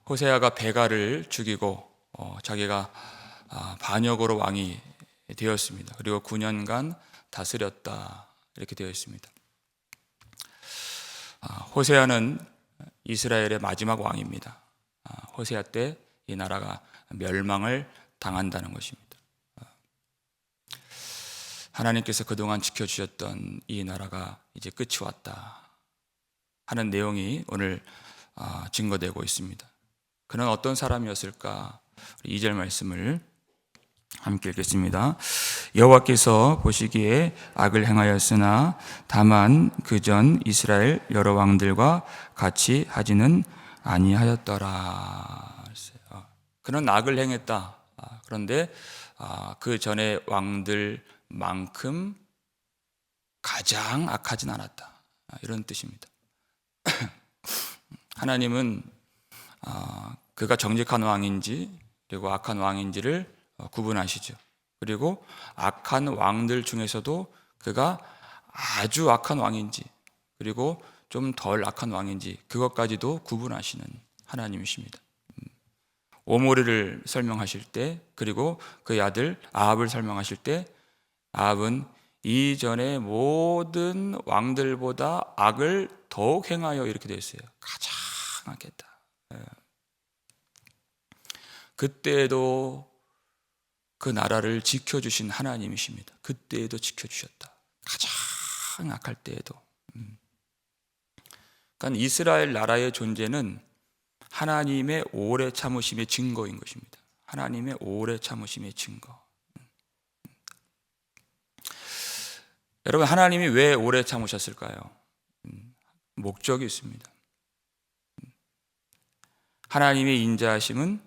호세아가 베가를 죽이고 자기가 반역으로 왕이 되었습니다. 그리고 9년간 다스렸다 이렇게 되어 있습니다. 호세아는 이스라엘의 마지막 왕입니다. 호세아 때 이 나라가 멸망을 당한다는 것입니다. 하나님께서 그동안 지켜주셨던 이 나라가 이제 끝이 왔다 하는 내용이 오늘 증거되고 있습니다. 그는 어떤 사람이었을까? 2절 말씀을 함께 읽겠습니다. 여호와께서 보시기에 악을 행하였으나 다만 그전 이스라엘 여러 왕들과 같이 하지는 아니하였더라. 그는 악을 행했다. 그런데 그 전에 왕들만큼 가장 악하진 않았다. 이런 뜻입니다. 하나님은 그가 정직한 왕인지 그리고 악한 왕인지를 구분하시죠. 그리고 악한 왕들 중에서도 그가 아주 악한 왕인지 그리고 좀 덜 악한 왕인지 그것까지도 구분하시는 하나님이십니다. 오므리를 설명하실 때 그리고 그의 아들 아합을 설명하실 때 아합은 이전의 모든 왕들보다 악을 더욱 행하여 이렇게 되어 있어요. 가장 악했다. 그때에도 그 나라를 지켜주신 하나님이십니다. 그때에도 지켜주셨다. 가장 악할 때에도. 그러니까 이스라엘 나라의 존재는 하나님의 오래 참으심의 증거인 것입니다. 하나님의 오래 참으심의 증거. 여러분, 하나님이 왜 오래 참으셨을까요? 목적이 있습니다. 하나님의 인자하심은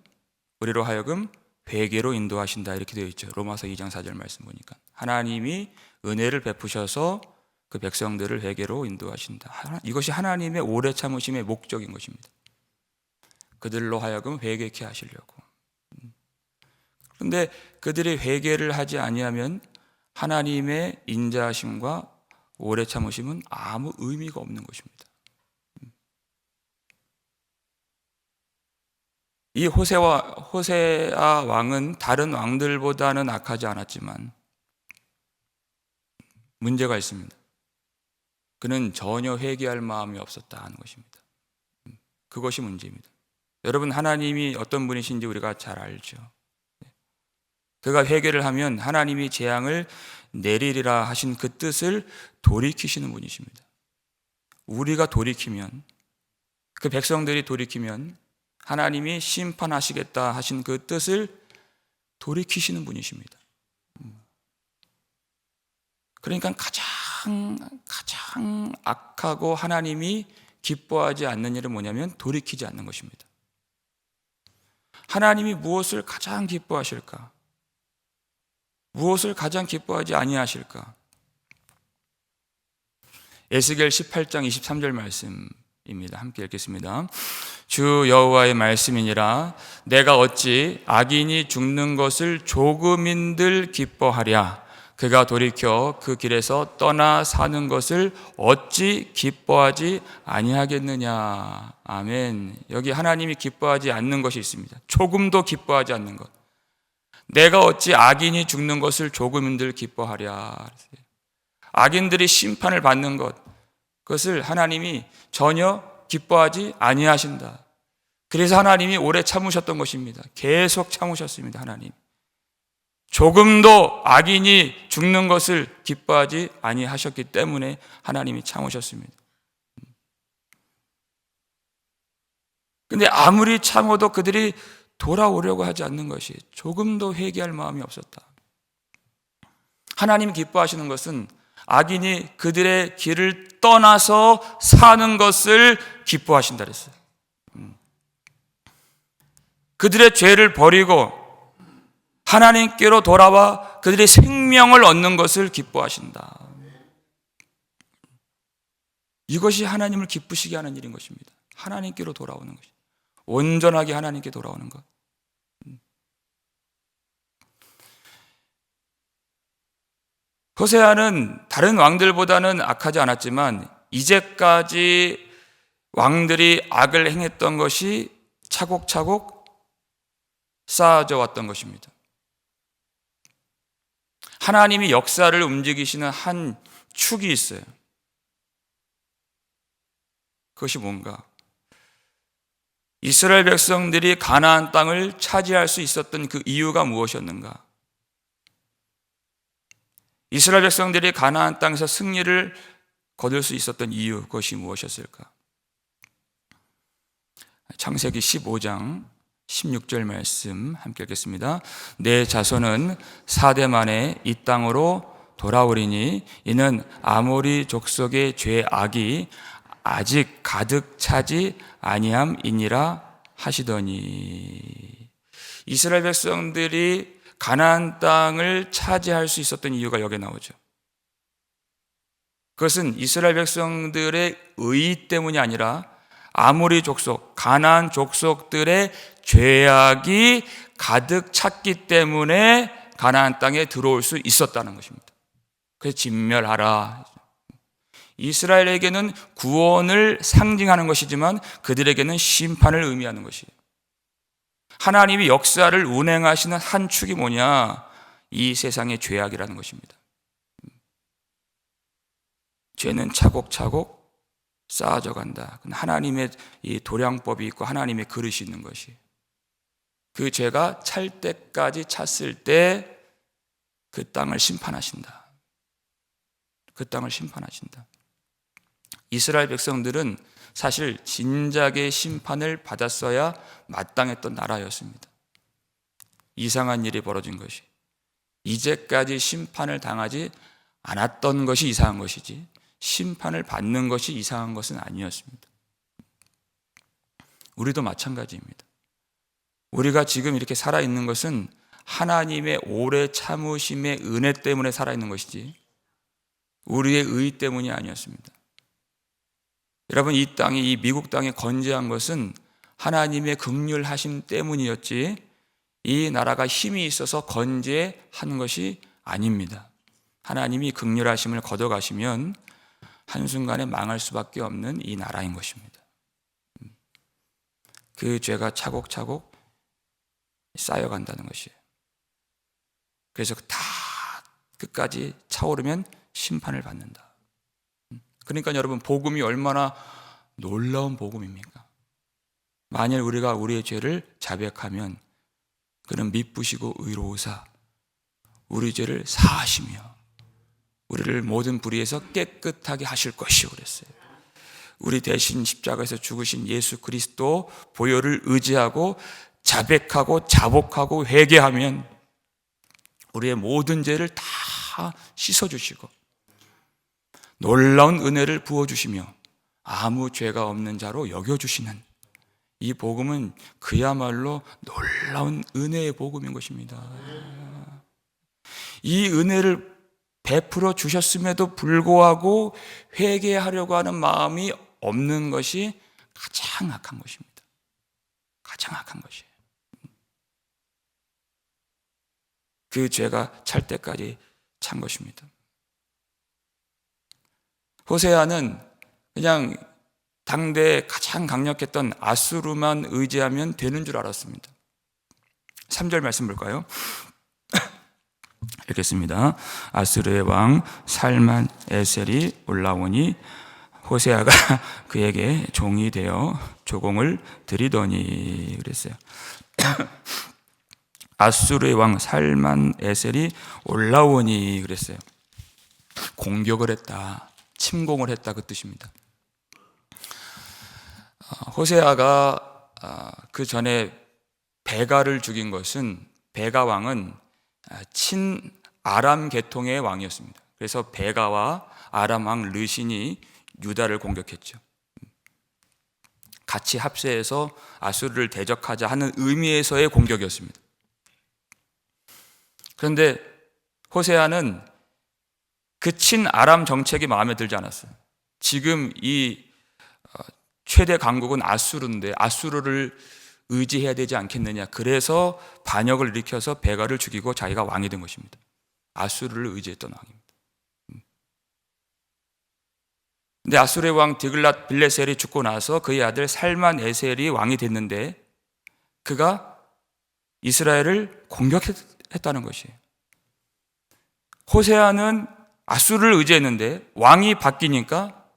우리로 하여금 회개로 인도하신다 이렇게 되어 있죠. 로마서 2장 4절 말씀 보니까 하나님이 은혜를 베푸셔서 그 백성들을 회개로 인도하신다. 이것이 하나님의 오래 참으심의 목적인 것입니다. 그들로 하여금 회개케 하시려고. 그런데 그들이 회개를 하지 아니하면 하나님의 인자하심과 오래 참으심은 아무 의미가 없는 것입니다. 이 호세아 왕은 다른 왕들보다는 악하지 않았지만 문제가 있습니다. 그는 전혀 회개할 마음이 없었다 하는 것입니다. 그것이 문제입니다. 여러분, 하나님이 어떤 분이신지 우리가 잘 알죠. 그가 회개를 하면 하나님이 재앙을 내리리라 하신 그 뜻을 돌이키시는 분이십니다. 우리가 돌이키면, 그 백성들이 돌이키면 하나님이 심판하시겠다 하신 그 뜻을 돌이키시는 분이십니다. 그러니까 가장 악하고 하나님이 기뻐하지 않는 일은 뭐냐면 돌이키지 않는 것입니다. 하나님이 무엇을 가장 기뻐하실까? 무엇을 가장 기뻐하지 아니하실까? 에스겔 18장 23절 말씀입니다. 함께 읽겠습니다. 주 여호와의 말씀이니라. 내가 어찌 악인이 죽는 것을 조금인들 기뻐하랴. 그가 돌이켜 그 길에서 떠나 사는 것을 어찌 기뻐하지 아니하겠느냐. 아멘. 여기 하나님이 기뻐하지 않는 것이 있습니다. 조금도 기뻐하지 않는 것. 내가 어찌 악인이 죽는 것을 조금인들 기뻐하랴. 악인들이 심판을 받는 것, 그것을 하나님이 전혀 기뻐하지 아니하신다. 그래서 하나님이 오래 참으셨던 것입니다. 계속 참으셨습니다. 하나님. 조금도 악인이 죽는 것을 기뻐하지 아니하셨기 때문에 하나님이 참으셨습니다. 근데 아무리 참어도 그들이 돌아오려고 하지 않는 것이 조금도 회개할 마음이 없었다. 하나님이 기뻐하시는 것은 악인이 그들의 길을 떠나서 사는 것을 기뻐하신다 그랬어요. 그들의 죄를 버리고 하나님께로 돌아와 그들의 생명을 얻는 것을 기뻐하신다. 이것이 하나님을 기쁘시게 하는 일인 것입니다. 하나님께로 돌아오는 것이. 온전하게 하나님께 돌아오는 것. 호세아는 다른 왕들보다는 악하지 않았지만 이제까지 왕들이 악을 행했던 것이 차곡차곡 쌓아져 왔던 것입니다. 하나님이 역사를 움직이시는 한 축이 있어요. 그것이 뭔가? 이스라엘 백성들이 가나안 땅을 차지할 수 있었던 그 이유가 무엇이었는가? 이스라엘 백성들이 가나안 땅에서 승리를 거둘 수 있었던 이유, 그것이 무엇이었을까? 창세기 15장 16절 말씀 함께 읽겠습니다. 내 자손은 4대 만에 이 땅으로 돌아오리니 이는 아모리 족속의 죄악이 아직 가득 차지 아니함이니라 하시더니, 이스라엘 백성들이 가나안 땅을 차지할 수 있었던 이유가 여기에 나오죠. 그것은 이스라엘 백성들의 의 때문이 아니라 아모리 족속, 가나안 족속들의 죄악이 가득 찼기 때문에 가나안 땅에 들어올 수 있었다는 것입니다. 그래서 진멸하라. 이스라엘에게는 구원을 상징하는 것이지만 그들에게는 심판을 의미하는 것이에요. 하나님이 역사를 운행하시는 한 축이 뭐냐? 이 세상의 죄악이라는 것입니다. 죄는 차곡차곡 쌓아져 간다. 하나님의 이 도량법이 있고 하나님의 그릇이 있는 것이, 그 죄가 찰 때까지 찼을 때 그 땅을 심판하신다. 그 땅을 심판하신다. 이스라엘 백성들은 사실 진작의 심판을 받았어야 마땅했던 나라였습니다. 이상한 일이 벌어진 것이, 이제까지 심판을 당하지 않았던 것이 이상한 것이지 심판을 받는 것이 이상한 것은 아니었습니다. 우리도 마찬가지입니다. 우리가 지금 이렇게 살아있는 것은 하나님의 오래 참으심의 은혜 때문에 살아있는 것이지 우리의 의 때문이 아니었습니다. 여러분, 이 땅이, 이 미국 땅에 건재한 것은 하나님의 긍휼하심 때문이었지 이 나라가 힘이 있어서 건재한 것이 아닙니다. 하나님이 긍휼하심을 걷어가시면 한순간에 망할 수밖에 없는 이 나라인 것입니다. 그 죄가 차곡차곡 쌓여간다는 것이에요. 그래서 다 끝까지 차오르면 심판을 받는다. 그러니까 여러분, 복음이 얼마나 놀라운 복음입니까? 만일 우리가 우리의 죄를 자백하면 그는 미쁘시고 의로우사 우리 죄를 사하시며 우리를 모든 불의에서 깨끗하게 하실 것이요 그랬어요. 우리 대신 십자가에서 죽으신 예수 그리스도 보혈을 의지하고 자백하고 자복하고 회개하면 우리의 모든 죄를 다 씻어주시고 놀라운 은혜를 부어주시며 아무 죄가 없는 자로 여겨주시는 이 복음은 그야말로 놀라운 은혜의 복음인 것입니다. 이 은혜를 베풀어 주셨음에도 불구하고 회개하려고 하는 마음이 없는 것이 가장 악한 것입니다. 가장 악한 것이에요. 그 죄가 찰 때까지 찬 것입니다. 호세아는 그냥 당대에 가장 강력했던 아수르만 의지하면 되는 줄 알았습니다. 3절 말씀 볼까요? 읽겠습니다. 아수르의 왕 살만 에셀이 올라오니 호세아가 그에게 종이 되어 조공을 드리더니 그랬어요. 아수르의 왕 살만 에셀이 올라오니 그랬어요. 공격을 했다, 침공을 했다, 그 뜻입니다. 호세아가 그 전에 베가를 죽인 것은, 베가 왕은 친 아람 계통의 왕이었습니다. 그래서 베가와 아람 왕 르신이 유다를 공격했죠. 같이 합세해서 아수르를 대적하자 하는 의미에서의 공격이었습니다. 그런데 호세아는 그 친 아람 정책이 마음에 들지 않았어요. 지금 이 최대 강국은 아수르인데 아수르를 의지해야 되지 않겠느냐. 그래서 반역을 일으켜서 베가를 죽이고 자기가 왕이 된 것입니다. 아수르를 의지했던 왕입니다. 근데 아수르의 왕 디글랏 빌레셀이 죽고 나서 그의 아들 살만 에셀이 왕이 됐는데 그가 이스라엘을 공격했다는 것이에요. 호세아는 아수르를 의지했는데 왕이 바뀌니까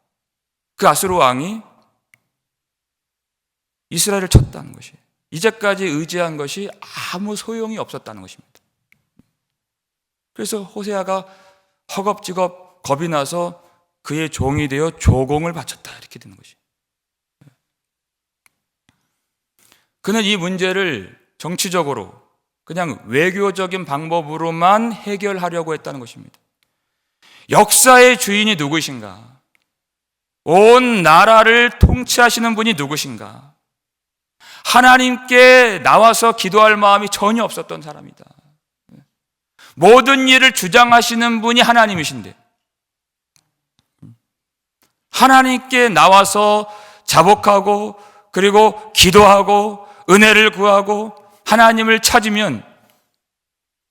그 아수르 왕이 이스라엘을 쳤다는 것이에요. 이제까지 의지한 것이 아무 소용이 없었다는 것입니다. 그래서 호세아가 허겁지겁 겁이 나서 그의 종이 되어 조공을 바쳤다, 이렇게 되는 것이에요. 그는 이 문제를 정치적으로 그냥 외교적인 방법으로만 해결하려고 했다는 것입니다. 역사의 주인이 누구신가? 온 나라를 통치하시는 분이 누구신가? 하나님께 나와서 기도할 마음이 전혀 없었던 사람이다. 모든 일을 주장하시는 분이 하나님이신데 하나님께 나와서 자복하고 그리고 기도하고 은혜를 구하고 하나님을 찾으면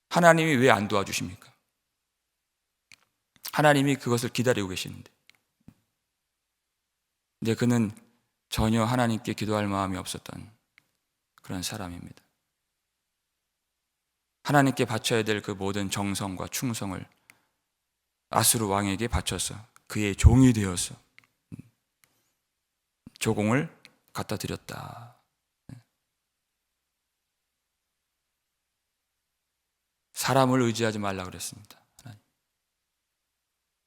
하나님이 왜 안 도와주십니까? 하나님이 그것을 기다리고 계시는데. 근데 그는 전혀 하나님께 기도할 마음이 없었던 그런 사람입니다. 하나님께 바쳐야 될 그 모든 정성과 충성을 아수르 왕에게 바쳐서 그의 종이 되어서 조공을 갖다 드렸다. 사람을 의지하지 말라 그랬습니다. 하나님.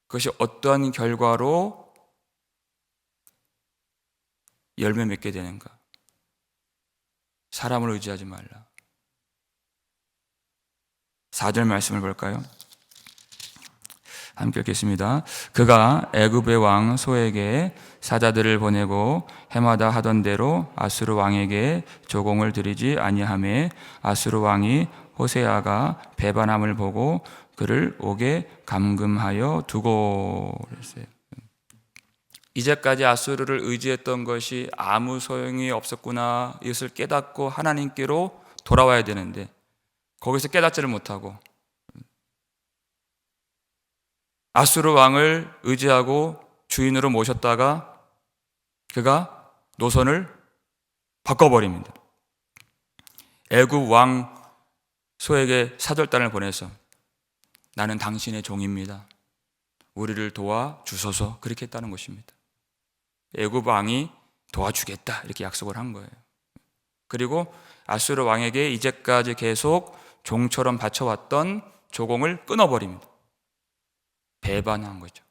그것이 어떠한 결과로 열매 맺게 되는가? 사람을 의지하지 말라. 4절 말씀을 볼까요? 함께 읽겠습니다. 그가 애굽의 왕 소에게 사자들을 보내고 해마다 하던 대로 아수르 왕에게 조공을 드리지 아니하매 아수르 왕이 호세아가 배반함을 보고 그를 옥에 감금하여 두고 그랬어요. 이제까지 아수르를 의지했던 것이 아무 소용이 없었구나, 이것을 깨닫고 하나님께로 돌아와야 되는데 거기서 깨닫지를 못하고 아수르 왕을 의지하고 주인으로 모셨다가 그가 노선을 바꿔버립니다. 애굽 왕 소에게 사절단을 보내서 나는 당신의 종입니다. 우리를 도와주소서, 그렇게 했다는 것입니다. 애굽 왕이 도와주겠다, 이렇게 약속을 한 거예요. 그리고 아수르 왕에게 이제까지 계속 종처럼 바쳐왔던 조공을 끊어버립니다. 배반한 거죠.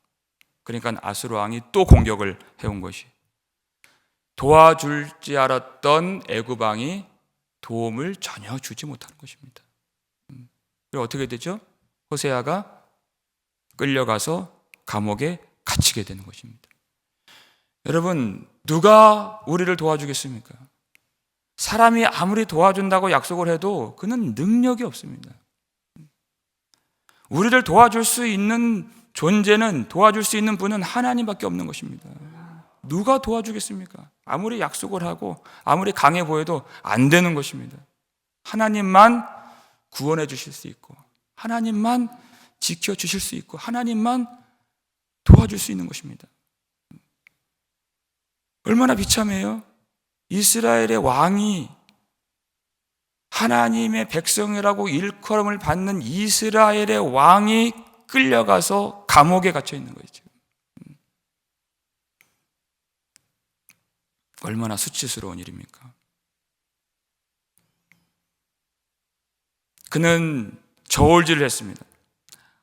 그러니까 아수르 왕이 또 공격을 해온 것이, 도와줄지 알았던 애굽 왕이 도움을 전혀 주지 못하는 것입니다. 그리고 어떻게 되죠? 호세아가 끌려가서 감옥에 갇히게 되는 것입니다. 여러분, 누가 우리를 도와주겠습니까? 사람이 아무리 도와준다고 약속을 해도 그는 능력이 없습니다. 우리를 도와줄 수 있는 존재는, 도와줄 수 있는 분은 하나님밖에 없는 것입니다. 누가 도와주겠습니까? 아무리 약속을 하고 아무리 강해 보여도 안 되는 것입니다. 하나님만 구원해 주실 수 있고 하나님만 지켜주실 수 있고 하나님만 도와줄 수 있는 것입니다. 얼마나 비참해요? 이스라엘의 왕이, 하나님의 백성이라고 일컬음을 받는 이스라엘의 왕이 끌려가서 감옥에 갇혀 있는 거죠. 얼마나 수치스러운 일입니까? 그는 저울질을 했습니다.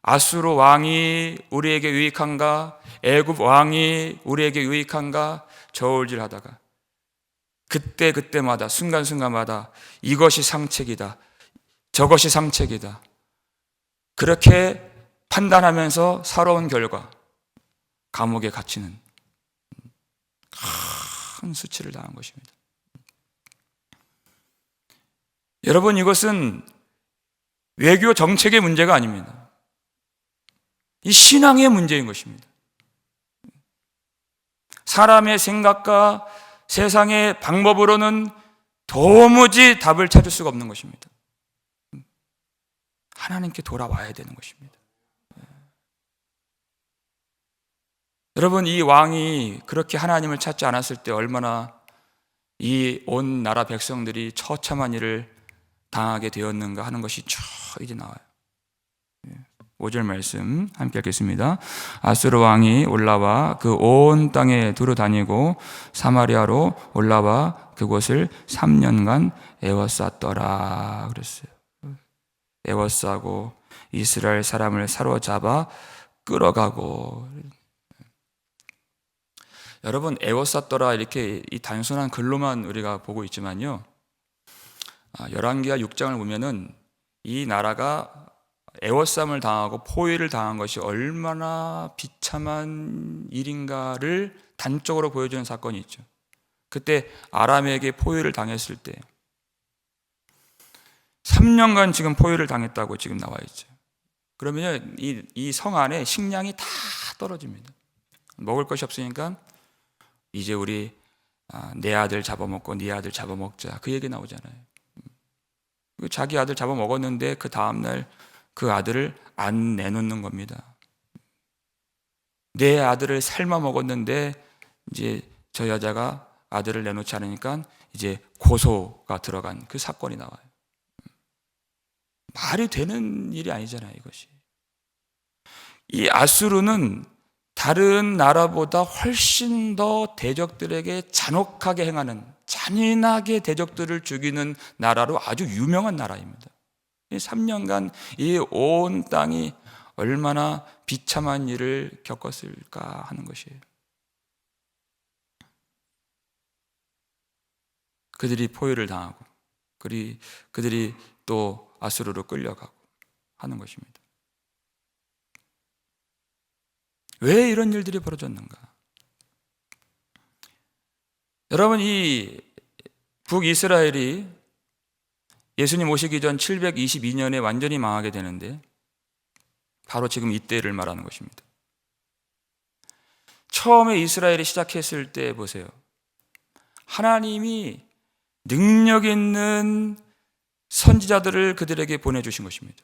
아수르 왕이 우리에게 유익한가? 애굽 왕이 우리에게 유익한가? 저울질하다가 그때마다 순간순간마다 이것이 상책이다, 저것이 상책이다, 그렇게 판단하면서 살아온 결과 감옥에 갇히는 큰 수치를 당한 것입니다. 여러분, 이것은 외교 정책의 문제가 아닙니다. 이 신앙의 문제인 것입니다. 사람의 생각과 세상의 방법으로는 도무지 답을 찾을 수가 없는 것입니다. 하나님께 돌아와야 되는 것입니다. 여러분, 이 왕이 그렇게 하나님을 찾지 않았을 때 얼마나 이 온 나라 백성들이 처참한 일을 당하게 되었는가 하는 것이 쭉 이제 나와요. 5절 말씀 함께 읽겠습니다. 아수르 왕이 올라와 그 온 땅에 두루 다니고 사마리아로 올라와 그곳을 3년간 에워쌌더라 그랬어요. 에워싸고 이스라엘 사람을 사로잡아 끌어가고. 여러분, 에워쌌더라 이렇게 이 단순한 글로만 우리가 보고 있지만요, 열왕기하 6장을 보면은 이 나라가 애워쌈을 당하고 포위를 당한 것이 얼마나 비참한 일인가를 단적으로 보여주는 사건이 있죠. 그때 아람에게 포위를 당했을 때 3년간 지금 포위를 당했다고 지금 나와 있죠. 그러면 이 성 안에 식량이 다 떨어집니다. 먹을 것이 없으니까 이제 우리 내 아들 잡아먹고 네 아들 잡아먹자, 그 얘기 나오잖아요. 자기 아들 잡아먹었는데 그 다음날 그 아들을 안 내놓는 겁니다. 내 아들을 삶아 먹었는데 이제 저 여자가 아들을 내놓지 않으니까 이제 고소가 들어간 그 사건이 나와요. 말이 되는 일이 아니잖아요, 이것이. 이 아수르는 다른 나라보다 훨씬 더 대적들에게 잔혹하게 행하는, 잔인하게 대적들을 죽이는 나라로 아주 유명한 나라입니다. 3년간 이 온 땅이 얼마나 비참한 일을 겪었을까 하는 것이에요. 그들이 포위를 당하고 그들이 또 아수르로 끌려가고 하는 것입니다. 왜 이런 일들이 벌어졌는가? 여러분, 이 북이스라엘이 예수님 오시기 전 722년에 완전히 망하게 되는데 바로 지금 이때를 말하는 것입니다. 처음에 이스라엘이 시작했을 때 보세요. 하나님이 능력 있는 선지자들을 그들에게 보내주신 것입니다.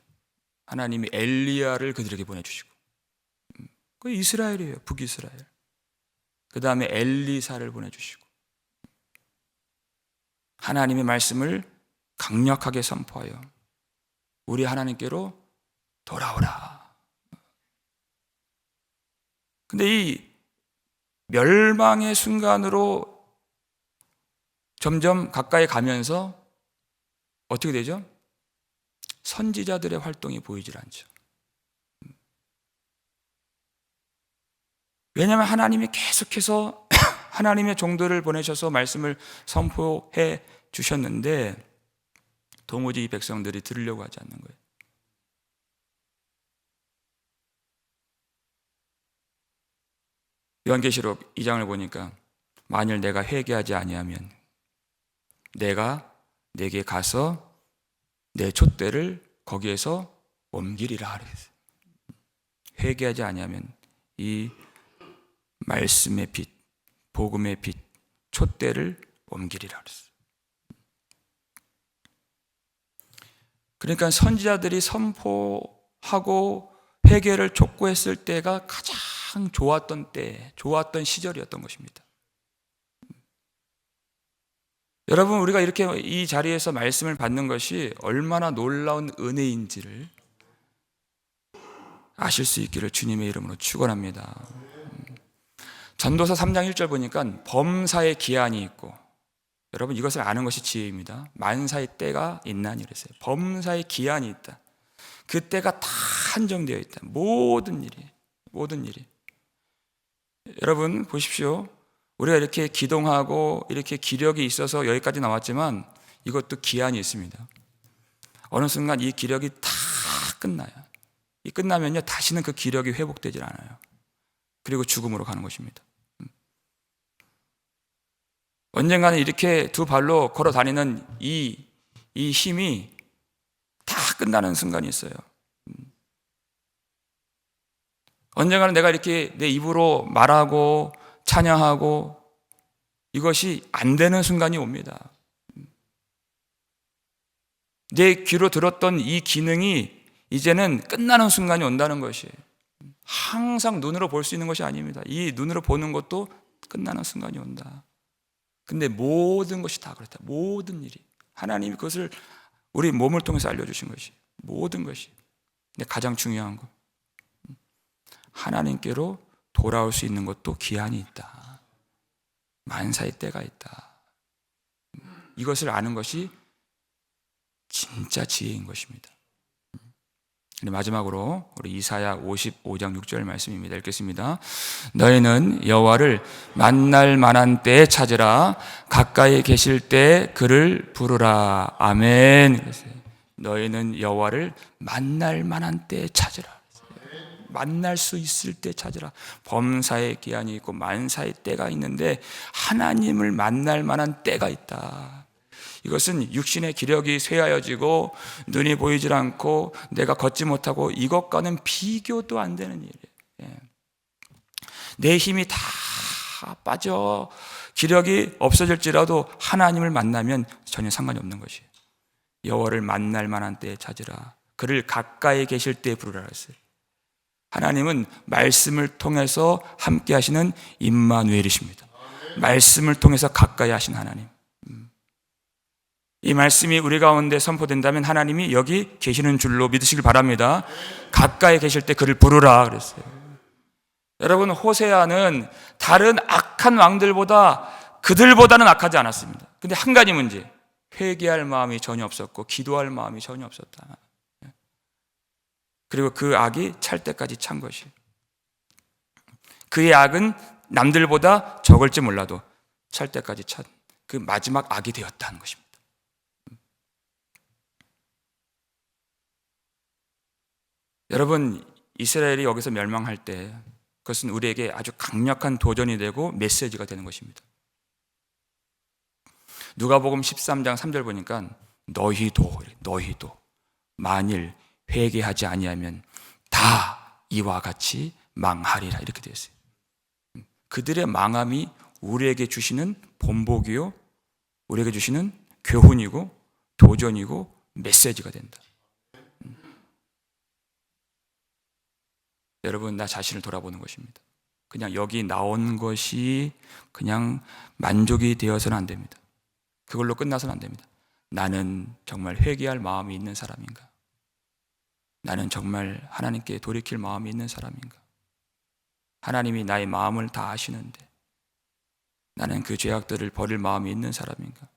하나님이 엘리야를 그들에게 보내주시고, 그 이스라엘이에요. 북이스라엘. 그 다음에 엘리사를 보내주시고, 하나님의 말씀을 강력하게 선포하여 우리 하나님께로 돌아오라. 근데 이 멸망의 순간으로 점점 가까이 가면서 어떻게 되죠? 선지자들의 활동이 보이질 않죠. 왜냐하면 하나님이 계속해서 하나님의 종들을 보내셔서 말씀을 선포해 주셨는데 도무지 이 백성들이 들으려고 하지 않는 거예요. 요한계시록 2장을 보니까 만일 내가 회개하지 아니하면 내가 내게 가서 내 촛대를 거기에서 옮기리라 그랬어요. 회개하지 아니하면 이 말씀의 빛, 복음의 빛, 촛대를 옮기리라 그랬어요. 그러니까 선지자들이 선포하고 회개를 촉구했을 때가 가장 좋았던 때, 좋았던 시절이었던 것입니다. 여러분, 우리가 이렇게 이 자리에서 말씀을 받는 것이 얼마나 놀라운 은혜인지를 아실 수 있기를 주님의 이름으로 축원합니다. 전도서 3장 1절 보니까 범사의 기한이 있고, 여러분 이것을 아는 것이 지혜입니다. 만사의 때가 있나니 그랬어요. 범사의 기한이 있다. 그 때가 다 한정되어 있다. 모든 일이. 여러분 보십시오. 우리가 이렇게 기동하고 이렇게 기력이 있어서 여기까지 나왔지만 이것도 기한이 있습니다. 어느 순간 이 기력이 다 끝나요. 이 끝나면요 다시는 그 기력이 회복되질 않아요. 그리고 죽음으로 가는 것입니다. 언젠가는 이렇게 두 발로 걸어 다니는 이 힘이 다 끝나는 순간이 있어요. 언젠가는 내가 이렇게 내 입으로 말하고 찬양하고 이것이 안 되는 순간이 옵니다. 내 귀로 들었던 이 기능이 이제는 끝나는 순간이 온다는 것이에요. 항상 눈으로 볼 수 있는 것이 아닙니다. 이 눈으로 보는 것도 끝나는 순간이 온다. 근데 모든 것이 다 그렇다. 모든 일이 하나님이 그것을 우리 몸을 통해서 알려주신 것이, 모든 것이. 근데 가장 중요한 것, 하나님께로 돌아올 수 있는 것도 기한이 있다. 만사의 때가 있다. 이것을 아는 것이 진짜 지혜인 것입니다. 마지막으로 우리 이사야 55장 6절 말씀입니다. 읽겠습니다. 너희는 여호와를 만날 만한 때에 찾으라. 가까이 계실 때 그를 부르라. 아멘. 너희는 여호와를 만날 만한 때에 찾으라. 만날 수 있을 때 찾으라. 범사의 기한이 있고 만사의 때가 있는데 하나님을 만날 만한 때가 있다. 이것은 육신의 기력이 쇠하여지고 눈이 보이질 않고 내가 걷지 못하고 이것과는 비교도 안 되는 일이에요. 내 힘이 다 빠져 기력이 없어질지라도 하나님을 만나면 전혀 상관이 없는 것이에요. 여호와를 만날 만한 때에 찾으라. 그를 가까이 계실 때에 부르라 했어요. 하나님은 말씀을 통해서 함께 하시는 임마누엘이십니다. 말씀을 통해서 가까이 하신 하나님. 이 말씀이 우리 가운데 선포된다면 하나님이 여기 계시는 줄로 믿으시길 바랍니다. 가까이 계실 때 그를 부르라 그랬어요. 여러분, 호세아는 다른 악한 왕들보다 그들보다는 악하지 않았습니다. 근데 한 가지 문제, 회개할 마음이 전혀 없었고 기도할 마음이 전혀 없었다. 그리고 그 악이 찰 때까지 찬 것이에요. 그의 악은 남들보다 적을지 몰라도 찰 때까지 찬 그 마지막 악이 되었다는 것입니다. 여러분, 이스라엘이 여기서 멸망할 때 그것은 우리에게 아주 강력한 도전이 되고 메시지가 되는 것입니다. 누가복음 13장 3절 보니까 너희도 만일 회개하지 아니하면 다 이와 같이 망하리라 이렇게 되어 있어요. 그들의 망함이 우리에게 주시는 본보기요, 우리에게 주시는 교훈이고 도전이고 메시지가 된다. 여러분, 나 자신을 돌아보는 것입니다. 그냥 여기 나온 것이 그냥 만족이 되어서는 안 됩니다. 그걸로 끝나서는 안 됩니다. 나는 정말 회개할 마음이 있는 사람인가? 나는 정말 하나님께 돌이킬 마음이 있는 사람인가? 하나님이 나의 마음을 다 아시는데 나는 그 죄악들을 버릴 마음이 있는 사람인가?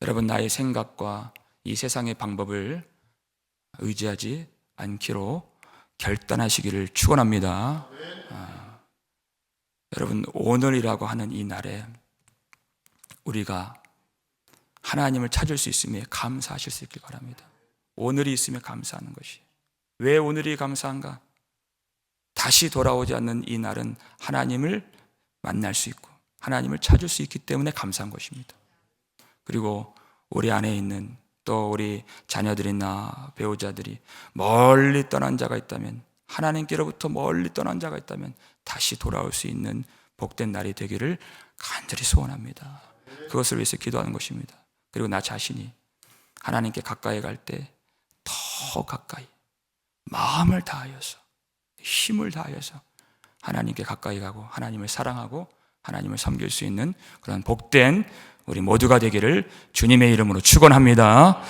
여러분, 나의 생각과 이 세상의 방법을 의지하지 않기로 결단하시기를 축원합니다. 여러분, 오늘이라고 하는 이 날에 우리가 하나님을 찾을 수 있음에 감사하실 수 있길 바랍니다. 오늘이 있음에 감사하는 것이. 왜 오늘이 감사한가? 다시 돌아오지 않는 이 날은 하나님을 만날 수 있고 하나님을 찾을 수 있기 때문에 감사한 것입니다. 그리고 우리 안에 있는 또 우리 자녀들이나 배우자들이 멀리 떠난 자가 있다면, 하나님께로부터 멀리 떠난 자가 있다면 다시 돌아올 수 있는 복된 날이 되기를 간절히 소원합니다. 그것을 위해서 기도하는 것입니다. 그리고 나 자신이 하나님께 가까이 갈 때 더 가까이 마음을 다하여서 힘을 다하여서 하나님께 가까이 가고 하나님을 사랑하고 하나님을 섬길 수 있는 그런 복된 우리 모두가 되기를 주님의 이름으로 축원합니다.